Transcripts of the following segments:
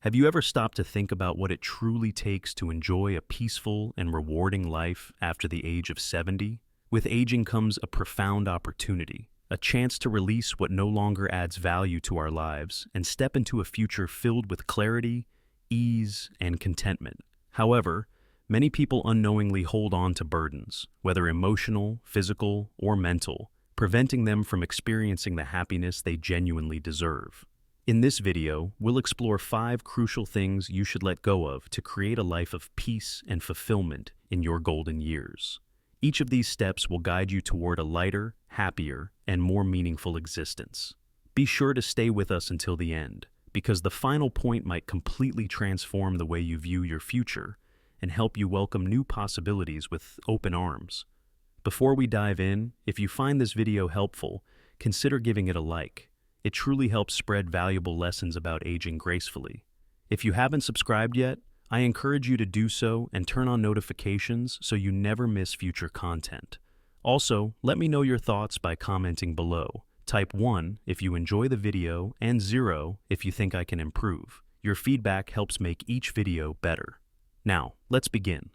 Have you ever stopped to think about what it truly takes to enjoy a peaceful and rewarding life after the age of 70? With aging comes a profound opportunity, a chance to release what no longer adds value to our lives and step into a future filled with clarity, ease, and contentment. However, many people unknowingly hold on to burdens, whether emotional, physical, or mental, preventing them from experiencing the happiness they genuinely deserve. In this video, we'll explore 5 crucial things you should let go of to create a life of peace and fulfillment in your golden years. Each of these steps will guide you toward a lighter, happier, and more meaningful existence. Be sure to stay with us until the end, because the final point might completely transform the way you view your future and help you welcome new possibilities with open arms. Before we dive in, if you find this video helpful, consider giving it a like. It truly helps spread valuable lessons about aging gracefully. If you haven't subscribed yet, I encourage you to do so and turn on notifications so you never miss future content. Also, let me know your thoughts by commenting below. Type 1 if you enjoy the video and 0 if you think I can improve. Your feedback helps make each video better. Now, let's begin.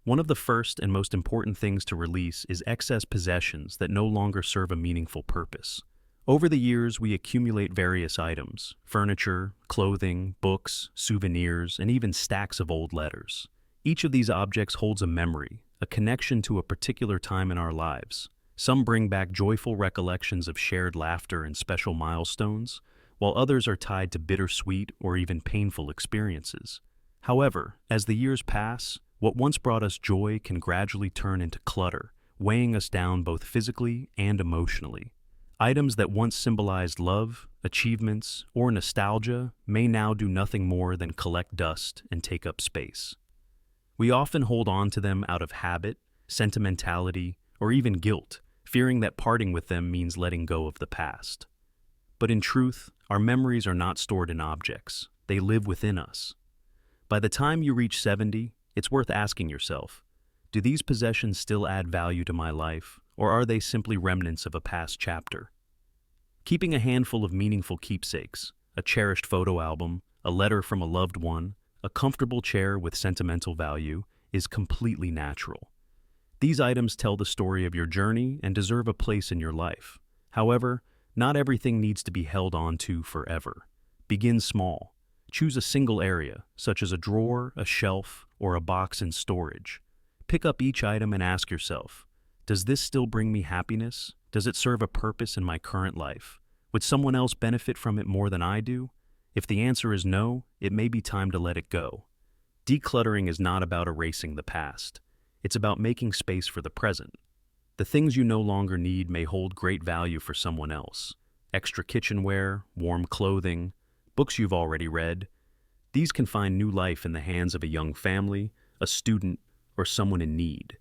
One of the first and most important things to release is excess possessions that no longer serve a meaningful purpose. Over the years, we accumulate various items: furniture, clothing, books, souvenirs, and even stacks of old letters. Each of these objects holds a memory, a connection to a particular time in our lives. Some bring back joyful recollections of shared laughter and special milestones, while others are tied to bittersweet or even painful experiences. However, as the years pass, what once brought us joy can gradually turn into clutter, weighing us down both physically and emotionally. Items that once symbolized love, achievements, or nostalgia may now do nothing more than collect dust and take up space. We often hold on to them out of habit, sentimentality, or even guilt, fearing that parting with them means letting go of the past. But in truth, our memories are not stored in objects. They live within us. By the time you reach 70, it's worth asking yourself, do these possessions still add value to my life, or are they simply remnants of a past chapter? Keeping a handful of meaningful keepsakes, a cherished photo album, a letter from a loved one, a comfortable chair with sentimental value, is completely natural. These items tell the story of your journey and deserve a place in your life. However, not everything needs to be held on to forever. Begin small. Choose a single area, such as a drawer, a shelf, or a box in storage. Pick up each item and ask yourself, does this still bring me happiness? Does it serve a purpose in my current life? Would someone else benefit from it more than I do? If the answer is no, it may be time to let it go. Decluttering is not about erasing the past. It's about making space for the present. The things you no longer need may hold great value for someone else. Extra kitchenware, warm clothing, books you've already read. These can find new life in the hands of a young family, a student, or someone in need.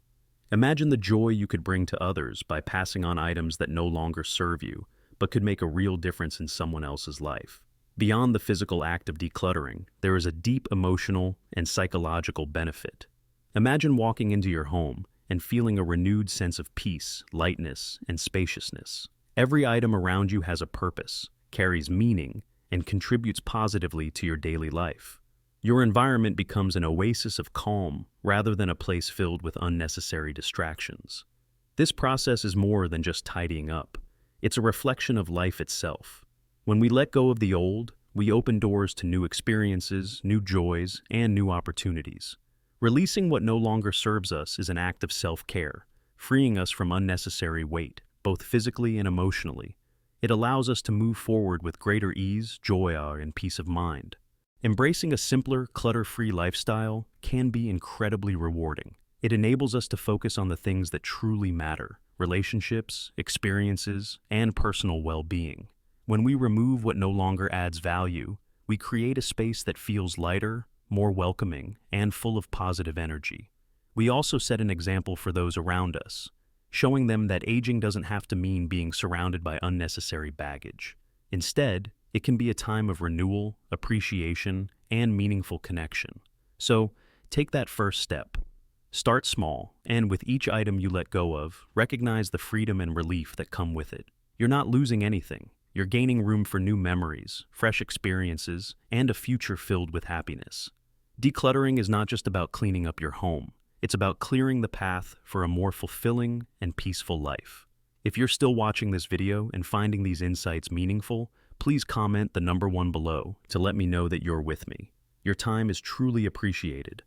Imagine the joy you could bring to others by passing on items that no longer serve you, but could make a real difference in someone else's life. Beyond the physical act of decluttering, there is a deep emotional and psychological benefit. Imagine walking into your home and feeling a renewed sense of peace, lightness, and spaciousness. Every item around you has a purpose, carries meaning, and contributes positively to your daily life. Your environment becomes an oasis of calm rather than a place filled with unnecessary distractions. This process is more than just tidying up. It's a reflection of life itself. When we let go of the old, we open doors to new experiences, new joys, and new opportunities. Releasing what no longer serves us is an act of self-care, freeing us from unnecessary weight, both physically and emotionally. It allows us to move forward with greater ease, joy, and peace of mind. Embracing a simpler, clutter-free lifestyle can be incredibly rewarding. It enables us to focus on the things that truly matter: relationships, experiences, and personal well-being. When we remove what no longer adds value, we create a space that feels lighter, more welcoming, and full of positive energy. We also set an example for those around us, showing them that aging doesn't have to mean being surrounded by unnecessary baggage. Instead, it can be a time of renewal, appreciation, and meaningful connection. So, take that first step. Start small, and with each item you let go of, recognize the freedom and relief that come with it. You're not losing anything. you're gaining room for new memories, fresh experiences, and a future filled with happiness. Decluttering is not just about cleaning up your home, it's about clearing the path for a more fulfilling and peaceful life. If you're still watching this video and finding these insights meaningful, please comment the number 1 below to let me know that you're with me. Your time is truly appreciated.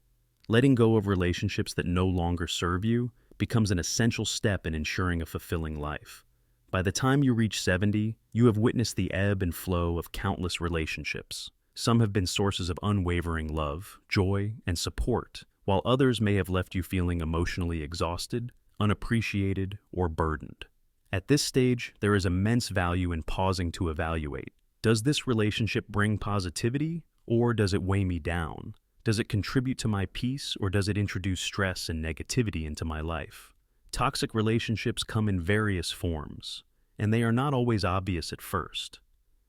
Letting go of relationships that no longer serve you becomes an essential step in ensuring a fulfilling life. By the time you reach 70, you have witnessed the ebb and flow of countless relationships. Some have been sources of unwavering love, joy, and support, while others may have left you feeling emotionally exhausted, unappreciated, or burdened. At this stage, there is immense value in pausing to evaluate. Does this relationship bring positivity, or does it weigh me down? Does it contribute to my peace, or does it introduce stress and negativity into my life? Toxic relationships come in various forms, and they are not always obvious at first.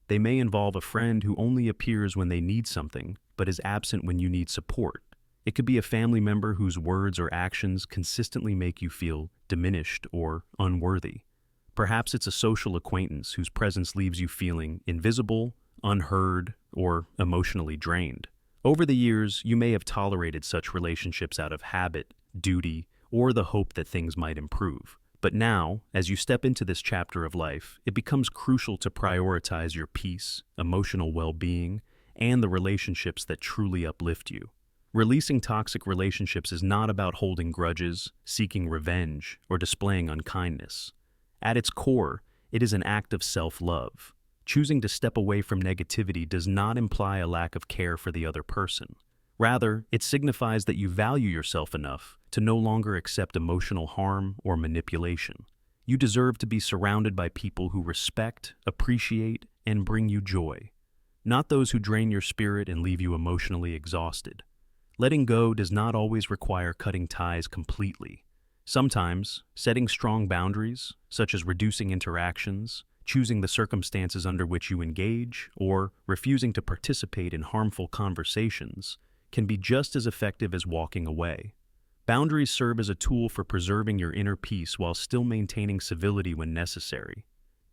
They may involve a friend who only appears when they need something, but is absent when you need support. It could be a family member whose words or actions consistently make you feel diminished or unworthy. Perhaps it's a social acquaintance whose presence leaves you feeling invisible, unheard, or emotionally drained. Over the years, you may have tolerated such relationships out of habit, duty, or the hope that things might improve. But now, as you step into this chapter of life, it becomes crucial to prioritize your peace, emotional well-being, and the relationships that truly uplift you. Releasing toxic relationships is not about holding grudges, seeking revenge, or displaying unkindness. At its core, it is an act of self-love. Choosing to step away from negativity does not imply a lack of care for the other person. Rather, it signifies that you value yourself enough to no longer accept emotional harm or manipulation. You deserve to be surrounded by people who respect, appreciate, and bring you joy, not those who drain your spirit and leave you emotionally exhausted. Letting go does not always require cutting ties completely. Sometimes, setting strong boundaries, such as reducing interactions, choosing the circumstances under which you engage, or refusing to participate in harmful conversations, can be just as effective as walking away. Boundaries serve as a tool for preserving your inner peace while still maintaining civility when necessary.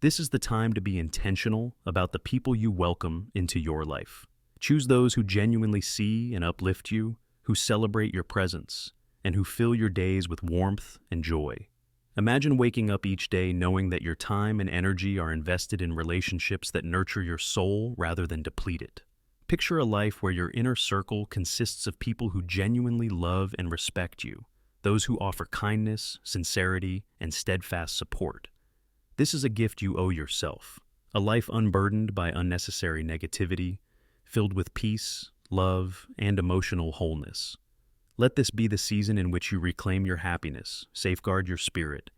This is the time to be intentional about the people you welcome into your life. Choose those who genuinely see and uplift you, who celebrate your presence, and who fill your days with warmth and joy. Imagine waking up each day knowing that your time and energy are invested in relationships that nurture your soul rather than deplete it. Picture a life where your inner circle consists of people who genuinely love and respect you, those who offer kindness, sincerity, and steadfast support. This is a gift you owe yourself, a life unburdened by unnecessary negativity, filled with peace, love, and emotional wholeness. Let this be the season in which you reclaim your happiness, safeguard your spirit,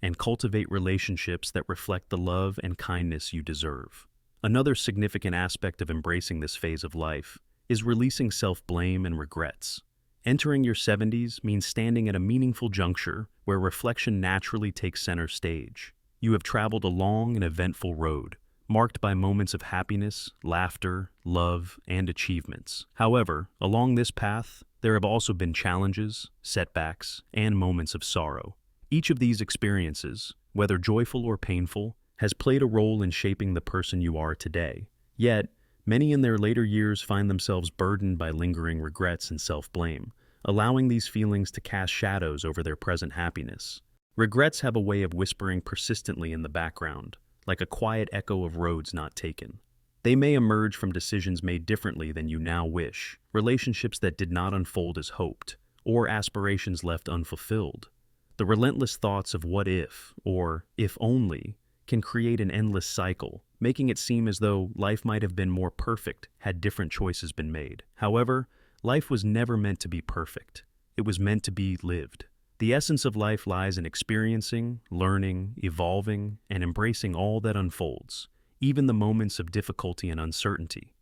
and cultivate relationships that reflect the love and kindness you deserve. Another significant aspect of embracing this phase of life is releasing self-blame and regrets. Entering your 70s means standing at a meaningful juncture where reflection naturally takes center stage. You have traveled a long and eventful road, marked by moments of happiness, laughter, love, and achievements. However, along this path, there have also been challenges, setbacks, and moments of sorrow. Each of these experiences, whether joyful or painful, has played a role in shaping the person you are today. Yet, many in their later years find themselves burdened by lingering regrets and self-blame, allowing these feelings to cast shadows over their present happiness. Regrets have a way of whispering persistently in the background, like a quiet echo of roads not taken. They may emerge from decisions made differently than you now wish, relationships that did not unfold as hoped, or aspirations left unfulfilled. The relentless thoughts of what if, or if only, can create an endless cycle, making it seem as though life might have been more perfect had different choices been made. However, life was never meant to be perfect. It was meant to be lived. The essence of life lies in experiencing, learning, evolving, and embracing all that unfolds, even the moments of difficulty and uncertainty.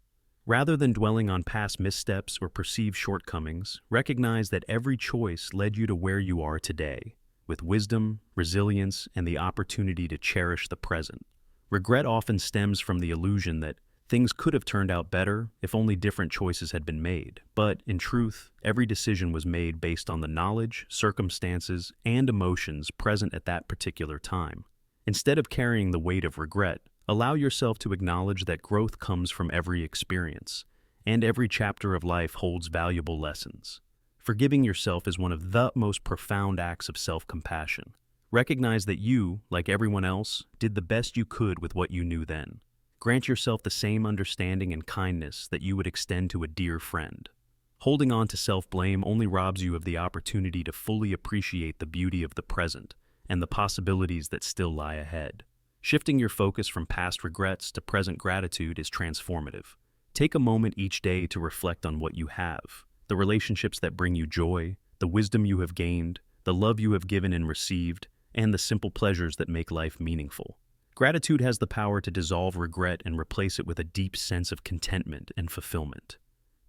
Rather than dwelling on past missteps or perceived shortcomings, recognize that every choice led you to where you are today, with wisdom, resilience, and the opportunity to cherish the present. Regret often stems from the illusion that things could have turned out better if only different choices had been made. But, in truth, every decision was made based on the knowledge, circumstances, and emotions present at that particular time. Instead of carrying the weight of regret, Allow yourself to acknowledge that growth comes from every experience, and every chapter of life holds valuable lessons. Forgiving yourself is one of the most profound acts of self-compassion. Recognize that you, like everyone else, did the best you could with what you knew then. Grant yourself the same understanding and kindness that you would extend to a dear friend. Holding on to self-blame only robs you of the opportunity to fully appreciate the beauty of the present and the possibilities that still lie ahead. Shifting your focus from past regrets to present gratitude is transformative. Take a moment each day to reflect on what you have, the relationships that bring you joy, the wisdom you have gained, the love you have given and received, and the simple pleasures that make life meaningful. Gratitude has the power to dissolve regret and replace it with a deep sense of contentment and fulfillment.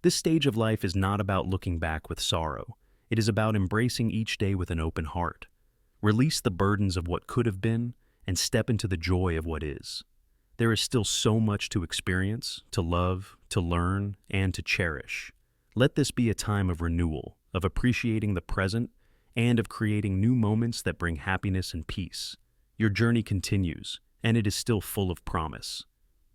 This stage of life is not about looking back with sorrow. It is about embracing each day with an open heart. Release the burdens of what could have been and step into the joy of what is. There is still so much to experience, to love, to learn, and to cherish. Let this be a time of renewal, of appreciating the present, and of creating new moments that bring happiness and peace. Your journey continues, and it is still full of promise.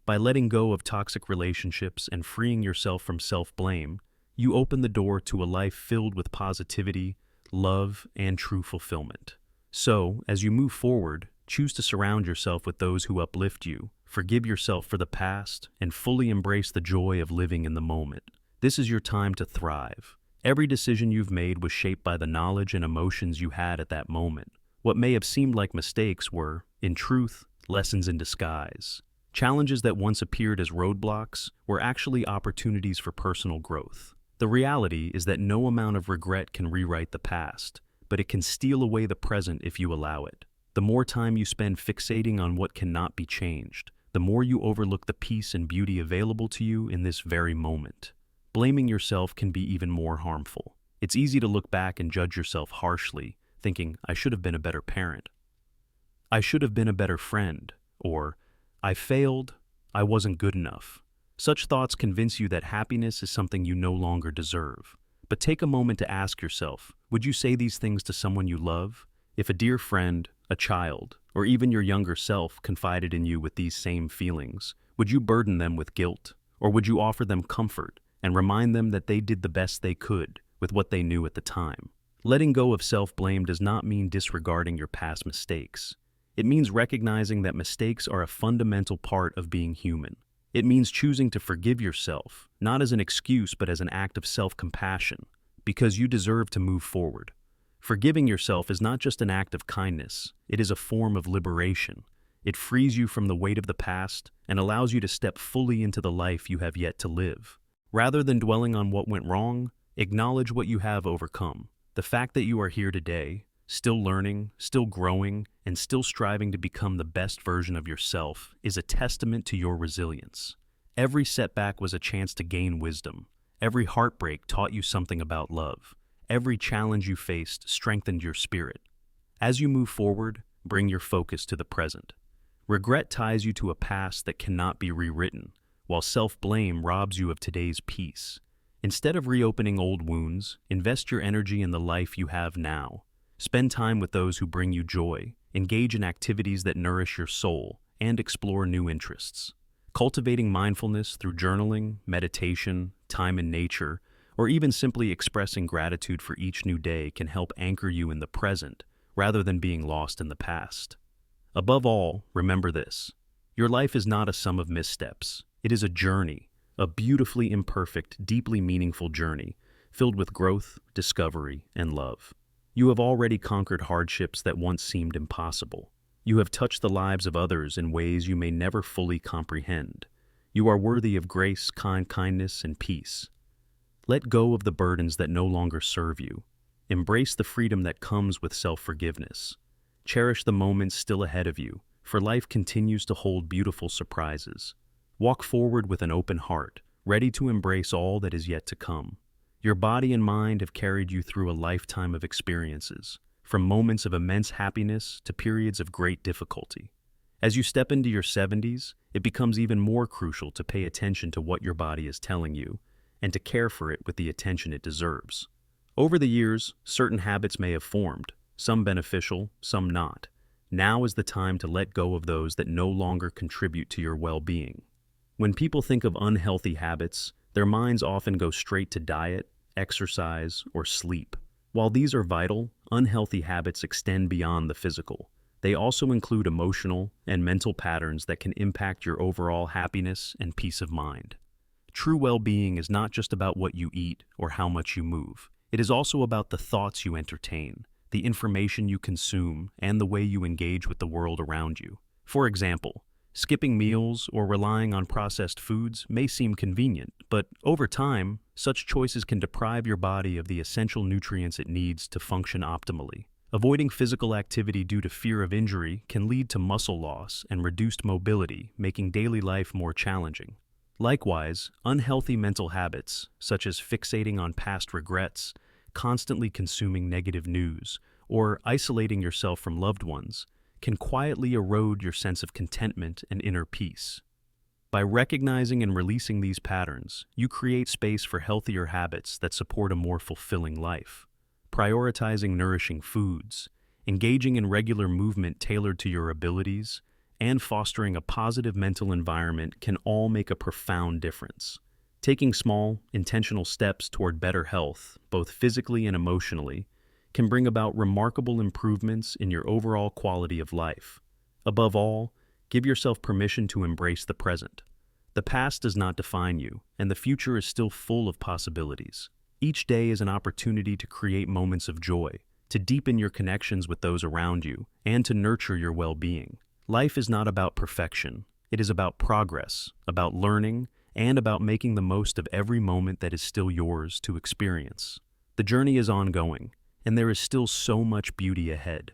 By letting go of toxic relationships and freeing yourself from self-blame, you open the door to a life filled with positivity, love, and true fulfillment. So, as you move forward, choose to surround yourself with those who uplift you, forgive yourself for the past, and fully embrace the joy of living in the moment. This is your time to thrive. Every decision you've made was shaped by the knowledge and emotions you had at that moment. What may have seemed like mistakes were, in truth, lessons in disguise. Challenges that once appeared as roadblocks were actually opportunities for personal growth. The reality is that no amount of regret can rewrite the past, but it can steal away the present if you allow it. The more time you spend fixating on what cannot be changed, the more you overlook the peace and beauty available to you in this very moment. Blaming yourself can be even more harmful. It's easy to look back and judge yourself harshly, thinking, I should have been a better parent. I should have been a better friend, or I failed, I wasn't good enough. Such thoughts convince you that happiness is something you no longer deserve. But take a moment to ask yourself, would you say these things to someone you love? If a dear friend, a child, or even your younger self confided in you with these same feelings, would you burden them with guilt? Or would you offer them comfort and remind them that they did the best they could with what they knew at the time? Letting go of self-blame does not mean disregarding your past mistakes. It means recognizing that mistakes are a fundamental part of being human. It means choosing to forgive yourself, not as an excuse but as an act of self-compassion, because you deserve to move forward. Forgiving yourself is not just an act of kindness, it is a form of liberation. It frees you from the weight of the past and allows you to step fully into the life you have yet to live. Rather than dwelling on what went wrong, acknowledge what you have overcome. The fact that you are here today, still learning, still growing, and still striving to become the best version of yourself is a testament to your resilience. Every setback was a chance to gain wisdom. Every heartbreak taught you something about love. Every challenge you faced strengthened your spirit. As you move forward, bring your focus to the present. Regret ties you to a past that cannot be rewritten, while self-blame robs you of today's peace. Instead of reopening old wounds, invest your energy in the life you have now. Spend time with those who bring you joy, engage in activities that nourish your soul, and explore new interests. Cultivating mindfulness through journaling, meditation, time in nature, or even simply expressing gratitude for each new day can help anchor you in the present rather than being lost in the past. Above all, remember this: your life is not a sum of missteps. It is a journey, a beautifully imperfect, deeply meaningful journey, filled with growth, discovery, and love. You have already conquered hardships that once seemed impossible. You have touched the lives of others in ways you may never fully comprehend. You are worthy of grace, kindness, and peace. Let go of the burdens that no longer serve you. Embrace the freedom that comes with self-forgiveness. Cherish the moments still ahead of you, for life continues to hold beautiful surprises. Walk forward with an open heart, ready to embrace all that is yet to come. Your body and mind have carried you through a lifetime of experiences, from moments of immense happiness to periods of great difficulty. As you step into your 70s, it becomes even more crucial to pay attention to what your body is telling you and to care for it with the attention it deserves. Over the years, certain habits may have formed, some beneficial, some not. Now is the time to let go of those that no longer contribute to your well-being. When people think of unhealthy habits, their minds often go straight to diet, exercise, or sleep. While these are vital, unhealthy habits extend beyond the physical. They also include emotional and mental patterns that can impact your overall happiness and peace of mind. True well-being is not just about what you eat or how much you move. It is also about the thoughts you entertain, the information you consume, and the way you engage with the world around you. For example, skipping meals or relying on processed foods may seem convenient, but over time, such choices can deprive your body of the essential nutrients it needs to function optimally. Avoiding physical activity due to fear of injury can lead to muscle loss and reduced mobility, making daily life more challenging. Likewise, unhealthy mental habits, such as fixating on past regrets, constantly consuming negative news, or isolating yourself from loved ones, can quietly erode your sense of contentment and inner peace. By recognizing and releasing these patterns, you create space for healthier habits that support a more fulfilling life. Prioritizing nourishing foods, engaging in regular movement tailored to your abilities, and fostering a positive mental environment can all make a profound difference. Taking small, intentional steps toward better health, both physically and emotionally, can bring about remarkable improvements in your overall quality of life. Above all, give yourself permission to embrace the present. The past does not define you, and the future is still full of possibilities. Each day is an opportunity to create moments of joy, to deepen your connections with those around you, and to nurture your well-being. Life is not about perfection. It is about progress, about learning, and about making the most of every moment that is still yours to experience. The journey is ongoing, and there is still so much beauty ahead.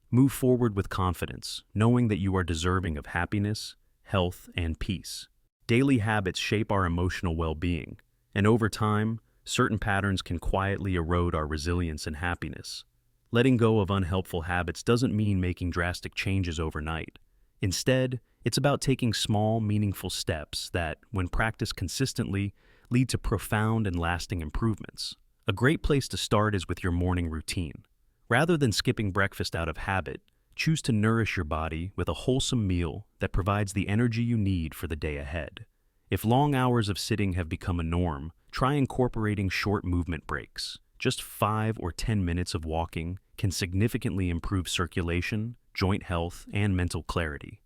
Move forward with confidence, knowing that you are deserving of happiness, health, and peace. Daily habits shape our emotional well-being, and over time, certain patterns can quietly erode our resilience and happiness. Letting go of unhelpful habits doesn't mean making drastic changes overnight. Instead, it's about taking small, meaningful steps that, when practiced consistently, lead to profound and lasting improvements. A great place to start is with your morning routine. Rather than skipping breakfast out of habit, choose to nourish your body with a wholesome meal that provides the energy you need for the day ahead. If long hours of sitting have become a norm, try incorporating short movement breaks. Just 5 or 10 minutes of walking can significantly improve circulation, joint health, and mental clarity.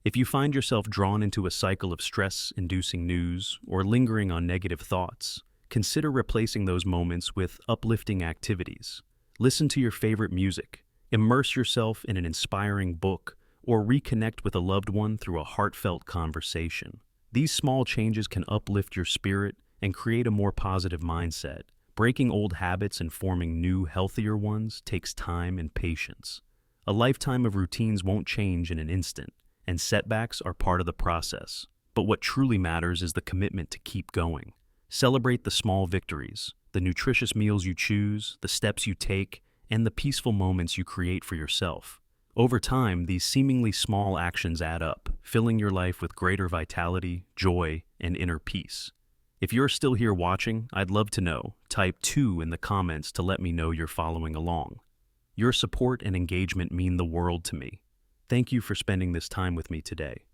If you find yourself drawn into a cycle of stress-inducing news or lingering on negative thoughts, consider replacing those moments with uplifting activities. Listen to your favorite music, immerse yourself in an inspiring book, or reconnect with a loved one through a heartfelt conversation. These small changes can uplift your spirit and create a more positive mindset. Breaking old habits and forming new, healthier ones takes time and patience. A lifetime of routines won't change in an instant, and setbacks are part of the process. But what truly matters is the commitment to keep going. Celebrate the small victories, the nutritious meals you choose, the steps you take, and the peaceful moments you create for yourself. Over time, these seemingly small actions add up, filling your life with greater vitality, joy, and inner peace. If you're still here watching, I'd love to know. Type 2 in the comments to let me know you're following along. Your support and engagement mean the world to me. Thank you for spending this time with me today.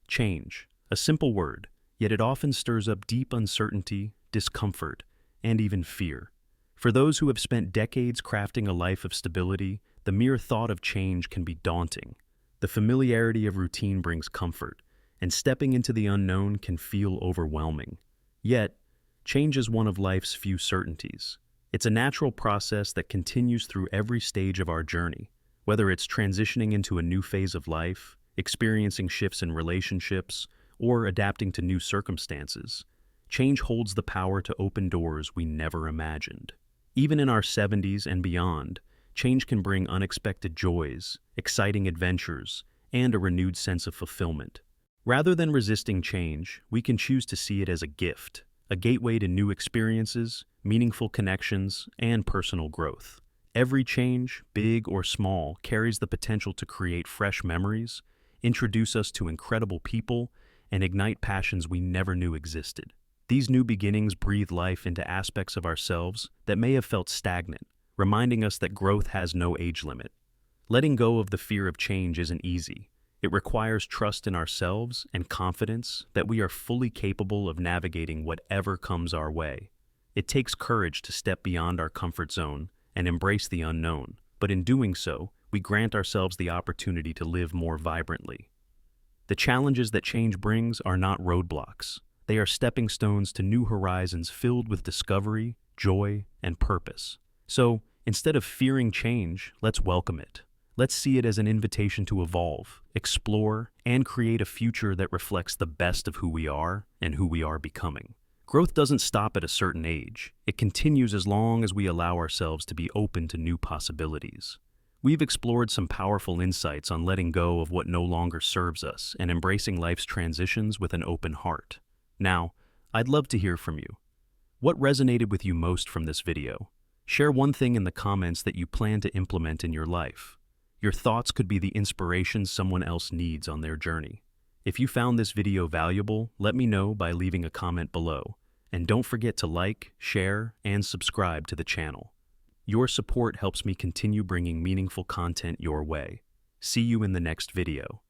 Change, a simple word, yet it often stirs up deep uncertainty, discomfort, and even fear. For those who have spent decades crafting a life of stability, the mere thought of change can be daunting. The familiarity of routine brings comfort, and stepping into the unknown can feel overwhelming. Yet, change is one of life's few certainties. It's a natural process that continues through every stage of our journey. Whether it's transitioning into a new phase of life, experiencing shifts in relationships, or adapting to new circumstances, change holds the power to open doors we never imagined. Even in our 70s and beyond, change can bring unexpected joys, exciting adventures, and a renewed sense of fulfillment. Rather than resisting change, we can choose to see it as a gift, a gateway to new experiences, meaningful connections, and personal growth. Every change, big or small, carries the potential to create fresh memories, introduce us to incredible people, and ignite passions we never knew existed. These new beginnings breathe life into aspects of ourselves that may have felt stagnant, reminding us that growth has no age limit. Letting go of the fear of change isn't easy. It requires trust in ourselves and confidence that we are fully capable of navigating whatever comes our way. It takes courage to step beyond our comfort zone and embrace the unknown, but in doing so, we grant ourselves the opportunity to live more vibrantly. The challenges that change brings are not roadblocks. They are stepping stones to new horizons filled with discovery, joy, and purpose. So, instead of fearing change, let's welcome it. Let's see it as an invitation to evolve, explore, and create a future that reflects the best of who we are and who we are becoming. Growth doesn't stop at a certain age. It continues as long as we allow ourselves to be open to new possibilities. We've explored some powerful insights on letting go of what no longer serves us and embracing life's transitions with an open heart. Now, I'd love to hear from you. What resonated with you most from this video? Share one thing in the comments that you plan to implement in your life. Your thoughts could be the inspiration someone else needs on their journey. If you found this video valuable, let me know by leaving a comment below. And don't forget to like, share, and subscribe to the channel. Your support helps me continue bringing meaningful content your way. See you in the next video.